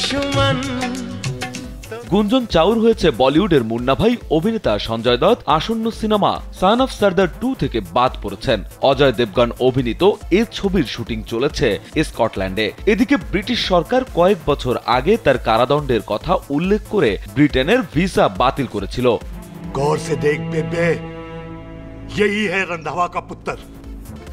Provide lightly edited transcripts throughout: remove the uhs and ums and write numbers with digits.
दुश्मन। গুঞ্জন চাউর হয়েছে বলিউডের মুন্না ভাই অভিনেতা সঞ্জয় দত্ত আসন্ন সিনেমা সান অফ সর্দার 2 থেকে বাদ পড়েছেন। অজয় দেবগন অভিনীত এই ছবির শুটিং চলেছে স্কটল্যান্ডে। এদিকে ব্রিটিশ সরকার কয়েক বছর আগে তার কারাদণ্ডের কথা উল্লেখ করে ব্রিটেনের ভিসা বাতিল করেছিল। गौर से देख बेबे, यही है रंधावा का पुत्र।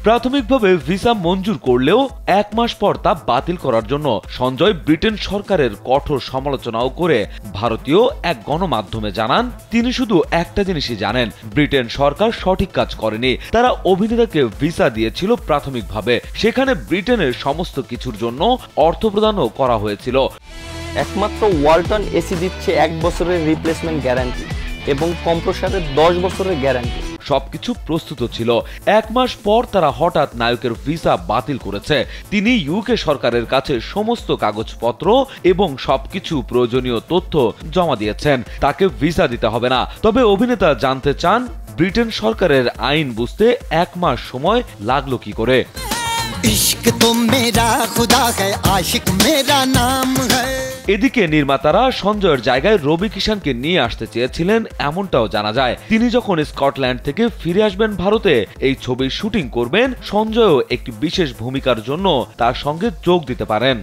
প্রাথমিকভাবে ভিসা মঞ্জুর করলেও 1 মাস পর তা বাতিল করার জন্য সঞ্জয় ব্রিটেন সরকারের কঠোর সমালোচনাও করে ভারতীয় এক গণমাধ্যমে জানান, তিনি শুধু একটা জিনিসই জানেন, ব্রিটেন সরকার সঠিক কাজ করেনি। তারা অভিনেতাকে ভিসা দিয়েছিল প্রাথমিকভাবে, সেখানে ব্রিটেনের সমস্ত কিছুর জন্য অর্থ প্রদানও করা হয়েছিল। একমাত্র ওয়ালটন এসি দিচ্ছে 1 বছরের রিপ্লেসমেন্ট গ্যারান্টি এবং কম্প্রেসরের 10 বছরের গ্যারান্টি। সবকিছু প্রস্তুত ছিল। 1 মাস পর তারা হঠাৎ নায়কের ভিসা বাতিল করেছে। তিনি ইউকে সরকারের কাছে সমস্ত কাগজপত্র এবং সবকিছু প্রয়োজনীয় তথ্য জমা দিয়েছেন। তাকে ভিসা দিতে হবে না। তবে অভিনেতা জানতে চান, ব্রিটেন সরকারের আইন বুঝতে 1 মাস সময় লাগলো কি করে। इश्क तो मेरा खुदा है, आशिक मेरा नाम है। এদিকে নির্মাতারা সঞ্জয়ের জায়গায় রবি কিষানকে নিয়ে আসতে চেয়েছিলেন এমনটাও জানা যায়। তিনি যখন স্কটল্যান্ড থেকে ফিরে আসবেন ভারতে এই ছবির শুটিং করবেন, সঞ্জয়ও একটি বিশেষ ভূমিকার জন্য তার সঙ্গে যোগ দিতে পারেন।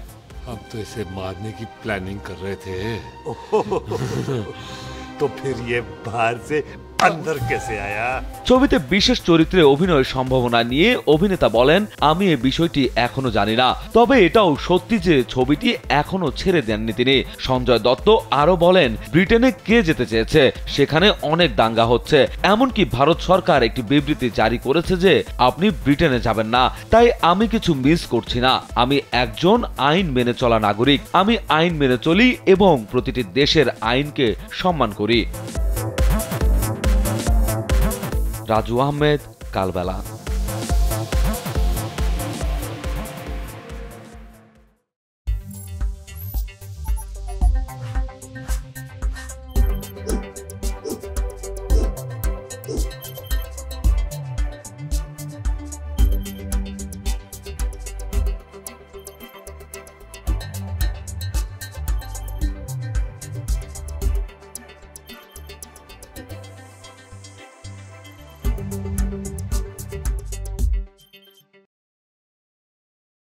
हम तो इसे मारने की प्लानिंग कर रहे थे। तो फिर ये बाहर से अंदर कैसे आया? ছবিতে বিশেষ চরিত্রে অভিনয়ের সম্ভাবনা নিয়ে অভিনেতা বলেন, আমি এই বিষয়টি এখনো জানি না, তবে এটাও সত্যি যে ছবিটি এখনো ছেড়ে দেননি তিনি। সঞ্জয় দত্ত আরো বলেন, ব্রিটেনে কে যেতে চেয়েছে, সেখানে অনেক দাঙ্গা হচ্ছে। এমনকি ভারত সরকার একটি বিবৃতি জারি করেছে যে আপনি ব্রিটেনে যাবেন না। তাই আমি কিছু মিস করছি না। আমি একজন আইন মেনে চলা নাগরিক। আমি আইন মেনে চলি এবং প্রতিটি দেশের আইনকে সম্মান করি। রাজু আহমেদ, কালবেলা।